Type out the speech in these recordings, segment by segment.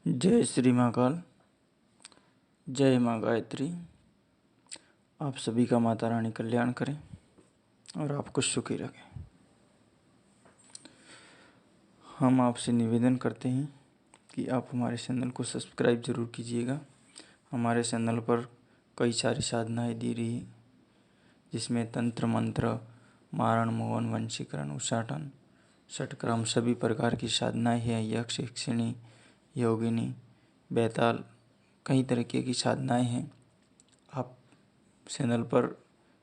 जय श्री महाकाल। जय माँ गायत्री। आप सभी का माता रानी कल्याण करें और आपको सुखी रखें। हम आपसे निवेदन करते हैं कि आप हमारे चैनल को सब्सक्राइब जरूर कीजिएगा। हमारे चैनल पर कई सारी साधनाएं दी रही है, जिसमें तंत्र मंत्र, मारण मोहन, वंशीकरण, उच्चाटन, षटक्रम सभी प्रकार की साधनाएं हैं। यक्ष, यक्षिणी, योगिनी, बेताल, कई तरीके की साधनाएं हैं। आप चैनल पर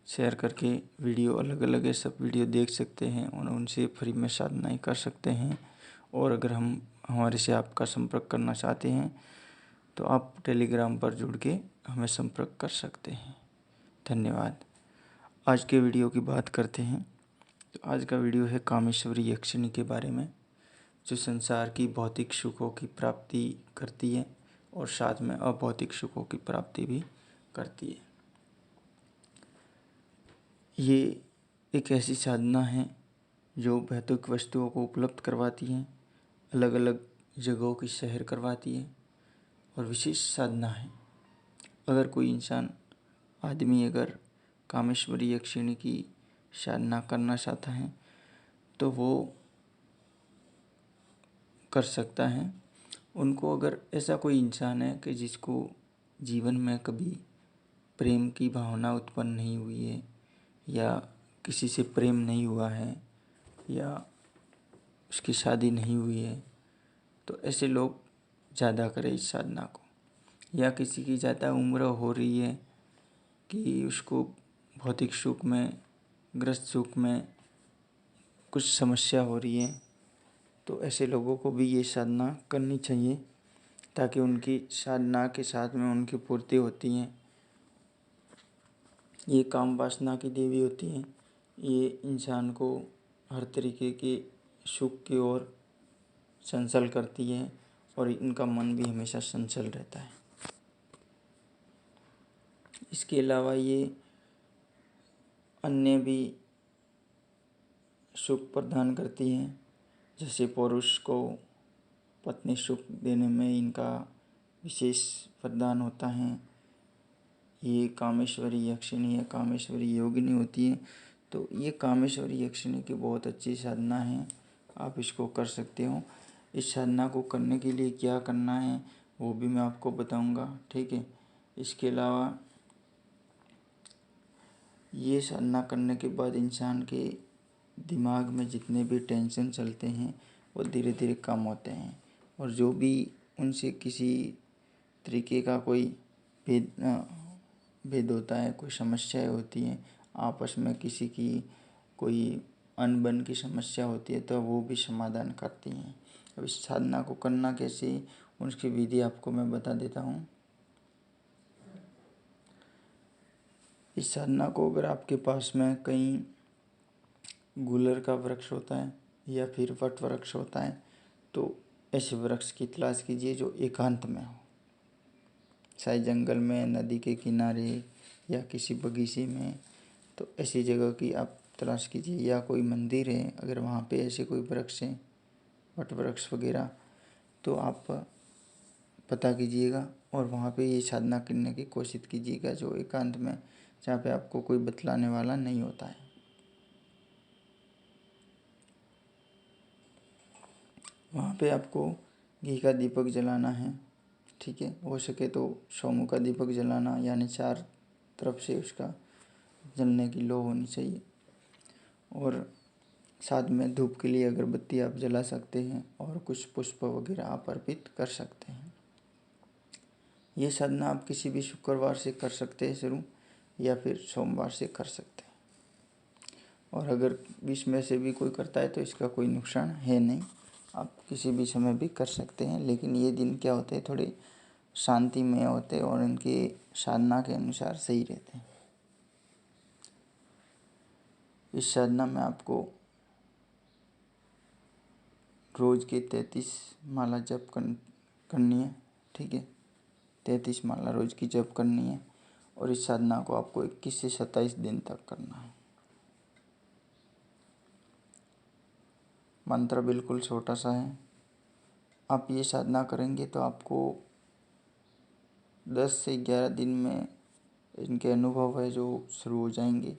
शेयर करके वीडियो अलग अलग है सब वीडियो देख सकते हैं और उनसे फ्री में साधनाएं कर सकते हैं। और अगर हम हमारे से आपका संपर्क करना चाहते हैं तो आप टेलीग्राम पर जुड़ के हमें संपर्क कर सकते हैं। धन्यवाद। आज के वीडियो की बात करते हैं तो आज का वीडियो है कामेश्वरी यक्षिणी के बारे में, जो संसार की भौतिक सुखों की प्राप्ति करती है और साथ में अभौतिक सुखों की प्राप्ति भी करती है। ये एक ऐसी साधना है जो भौतिक वस्तुओं को उपलब्ध करवाती है, अलग अलग जगहों की सैर करवाती है और विशेष साधना है। अगर कोई इंसान आदमी अगर कामेश्वरी यक्षिणी की साधना करना चाहता है तो वो कर सकता है। उनको अगर ऐसा कोई इंसान है कि जिसको जीवन में कभी प्रेम की भावना उत्पन्न नहीं हुई है या किसी से प्रेम नहीं हुआ है या उसकी शादी नहीं हुई है, तो ऐसे लोग ज़्यादा करें इस साधना को। या किसी की ज़्यादा उम्र हो रही है कि उसको भौतिक सुख में, ग्रस्त सुख में कुछ समस्या हो रही है, तो ऐसे लोगों को भी ये साधना करनी चाहिए, ताकि उनकी साधना के साथ में उनकी पूर्ति होती है। ये काम वासना की देवी होती हैं। ये इंसान को हर तरीके के सुख की ओर चंचल करती है और इनका मन भी हमेशा चंचल रहता है। इसके अलावा ये अन्य भी सुख प्रदान करती हैं, जैसे पुरुष को पत्नी सुख देने में इनका विशेष वरदान होता है। ये कामेश्वरी यक्षिणी या कामेश्वरी योगिनी होती है। तो ये कामेश्वरी यक्षिणी की बहुत अच्छी साधना है, आप इसको कर सकते हो। इस साधना को करने के लिए क्या करना है वो भी मैं आपको बताऊंगा, ठीक है। इसके अलावा ये साधना करने के बाद इंसान के दिमाग में जितने भी टेंशन चलते हैं वो धीरे धीरे कम होते हैं, और जो भी उनसे किसी तरीके का कोई भेद भेद होता है, कोई समस्याएं होती हैं, आपस में किसी की कोई अनबन की समस्या होती है, तो वो भी समाधान करती हैं। अब इस साधना को करना कैसे, उसकी विधि आपको मैं बता देता हूँ। इस साधना को अगर आपके पास में कहीं गूलर का वृक्ष होता है या फिर वट वृक्ष होता है, तो ऐसे वृक्ष की तलाश कीजिए जो एकांत में हो, चाहे जंगल में, नदी के किनारे या किसी बगीचे में। तो ऐसी जगह की आप तलाश कीजिए, या कोई मंदिर है अगर वहाँ पे ऐसे कोई वृक्ष है, वट वृक्ष वगैरह, तो आप पता कीजिएगा और वहाँ पे ये साधना करने की कोशिश कीजिएगा, जो एकांत में, जहाँ पे आपको कोई बतलाने वाला नहीं होता है। वहाँ पे आपको घी का दीपक जलाना है, ठीक है। हो सके तो सोमों का दीपक जलाना, यानी 4 तरफ से उसका जलने की लो होनी चाहिए। और साथ में धूप के लिए अगरबत्ती आप जला सकते हैं और कुछ पुष्प वगैरह आप अर्पित कर सकते हैं। ये साधना आप किसी भी शुक्रवार से कर सकते हैं शुरू, या फिर सोमवार से कर सकते हैं। और अगर बीच में से भी कोई करता है तो इसका कोई नुकसान है नहीं, आप किसी भी समय भी कर सकते हैं। लेकिन ये दिन क्या होते हैं, थोड़े शांतिमय होते हैं और इनके साधना के अनुसार सही रहते हैं। इस साधना में आपको रोज़ के 33 माला जप करनी है, ठीक है। 33 माला रोज़ की जप करनी है और इस साधना को आपको 21 से 27 दिन तक करना है। मंत्र बिल्कुल छोटा सा है, आप ये साधना करेंगे तो आपको 10 से 11 दिन में इनके अनुभव है जो शुरू हो जाएंगे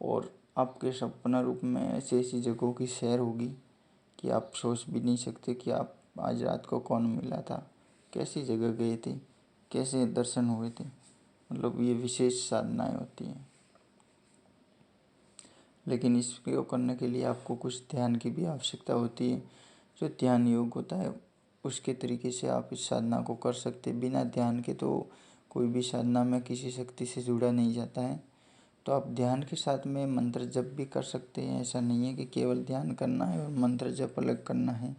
और आपके सपना रूप में ऐसी ऐसी जगहों की सैर होगी कि आप सोच भी नहीं सकते कि आप आज रात को कौन मिला था, कैसी जगह गए थे, कैसे दर्शन हुए थे। मतलब ये विशेष साधनाएं होती हैं। लेकिन इसको करने के लिए आपको कुछ ध्यान की भी आवश्यकता होती है। जो ध्यान योग होता है उसके तरीके से आप इस साधना को कर सकते। बिना ध्यान के तो कोई भी साधना में किसी शक्ति से जुड़ा नहीं जाता है। तो आप ध्यान के साथ में मंत्र जप भी कर सकते हैं। ऐसा नहीं है कि केवल ध्यान करना है और मंत्र जप अलग करना है।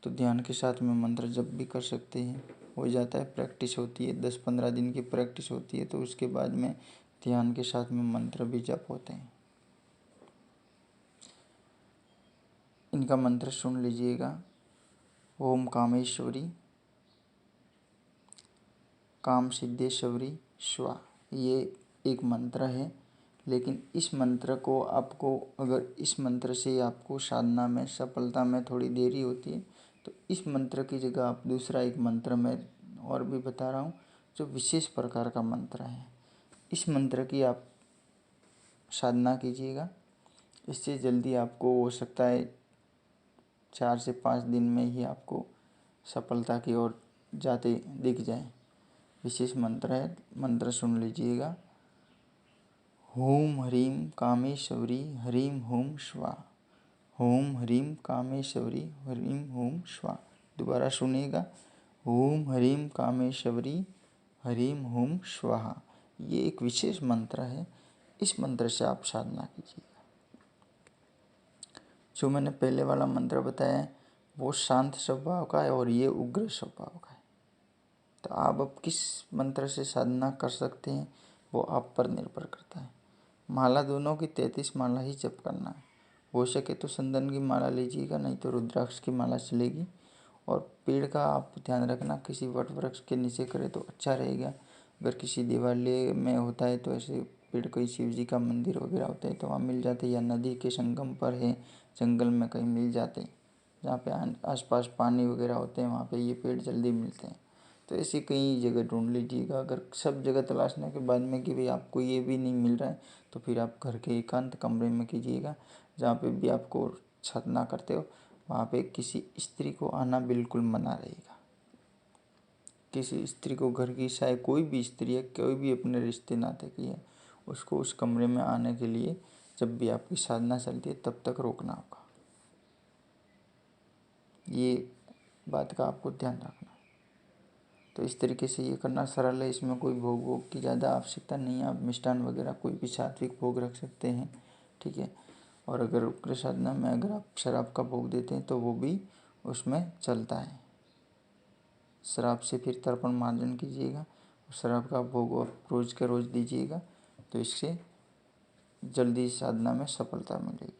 तो ध्यान के साथ में मंत्र जप भी कर सकते हैं, हो जाता है। प्रैक्टिस होती है, 10-15 दिन की प्रैक्टिस होती है, तो उसके बाद में ध्यान के साथ में मंत्र भी जप होते हैं। इनका मंत्र सुन लीजिएगा। ओम कामेश्वरी काम सिद्धेश्वरी स्वा। ये एक मंत्र है। लेकिन इस मंत्र को आपको, अगर इस मंत्र से आपको साधना में सफलता में थोड़ी देरी होती है तो इस मंत्र की जगह आप दूसरा एक मंत्र में और भी बता रहा हूँ जो विशेष प्रकार का मंत्र है। इस मंत्र की आप साधना कीजिएगा। इससे जल्दी आपको हो सकता है 4 से 5 दिन में ही आपको सफलता की ओर जाते दिख जाए। विशेष मंत्र है, मंत्र सुन लीजिएगा। ओम ह्रीं कामेश्वरी ह्रीं हुम स्वा। ओम ह्रीं कामेश्वरी ह्रीं हुम स्वा। दोबारा सुनिएगा। ओम ह्रीं कामेश्वरी ह्रीं हुम स्वाहा। ये एक विशेष मंत्र है। इस मंत्र से आप साधना कीजिएगा। जो मैंने पहले वाला मंत्र बताया है वो शांत स्वभाव का है और ये उग्र स्वभाव का है। तो आप अब किस मंत्र से साधना कर सकते हैं वो आप पर निर्भर करता है। माला दोनों की 33 माला ही जप करना है। हो सके तो संदन की माला लीजिएगा, नहीं तो रुद्राक्ष की माला चलेगी। और पेड़ का आप ध्यान रखना, किसी वट वृक्ष के नीचे करें तो अच्छा रहेगा। अगर किसी देवालय में होता है तो ऐसे पेड़, कोई शिव जी का मंदिर वगैरह होता है तो वहाँ मिल जाते हैं, या नदी के संगम पर है, जंगल में कहीं मिल जाते हैं, जहाँ पे आसपास पानी वगैरह होते हैं वहाँ पे ये पेड़ जल्दी मिलते हैं। तो ऐसी कई जगह ढूंढ लीजिएगा। अगर सब जगह तलाशने के बाद में कि भाई आपको ये भी नहीं मिल रहा है तो फिर आप घर के एकांत कमरे में कीजिएगा। जहाँ पे भी आपको साधना करते हो वहाँ पे किसी स्त्री को आना बिल्कुल मना रहेगा। किसी स्त्री को घर की, चाहे कोई भी स्त्री है, कोई भी अपने रिश्ते नाते की है, उसको उस कमरे में आने के लिए जब भी आपकी साधना चलती है तब तक रोकना होगा। ये बात का आपको ध्यान रखना। तो इस तरीके से ये करना सरल है। इसमें कोई भोग वोग की ज़्यादा आवश्यकता नहीं है। आप मिष्ठान वगैरह कोई भी सात्विक भोग रख सकते हैं, ठीक है। और अगर उग्र साधना में अगर आप शराब का भोग देते हैं तो वो भी उसमें चलता है। शराब से फिर तर्पण मार्जन कीजिएगा और शराब का भोग आप रोज़ के रोज़ दीजिएगा, तो इससे जल्दी साधना में सफलता मिलेगी।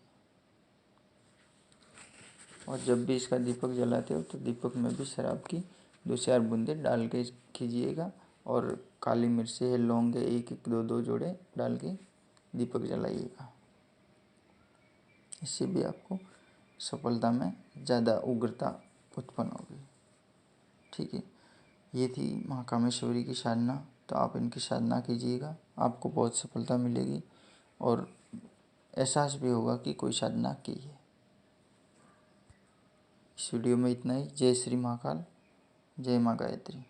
और जब भी इसका दीपक जलाते हो तो दीपक में भी शराब की 2-4 बूंदें डाल के कीजिएगा। और काली मिर्च है, लौंग है, 1-1, 2-2 जोड़े डाल के दीपक जलाइएगा। इससे भी आपको सफलता में ज़्यादा उग्रता उत्पन्न होगी, ठीक है। ये थी माँ कामेश्वरी की साधना। तो आप इनकी साधना कीजिएगा, आपको बहुत सफलता मिलेगी और एहसास भी होगा कि कोई साधना की है। इस वीडियो में इतना ही। जय श्री महाकाल, जय माँ गायत्री।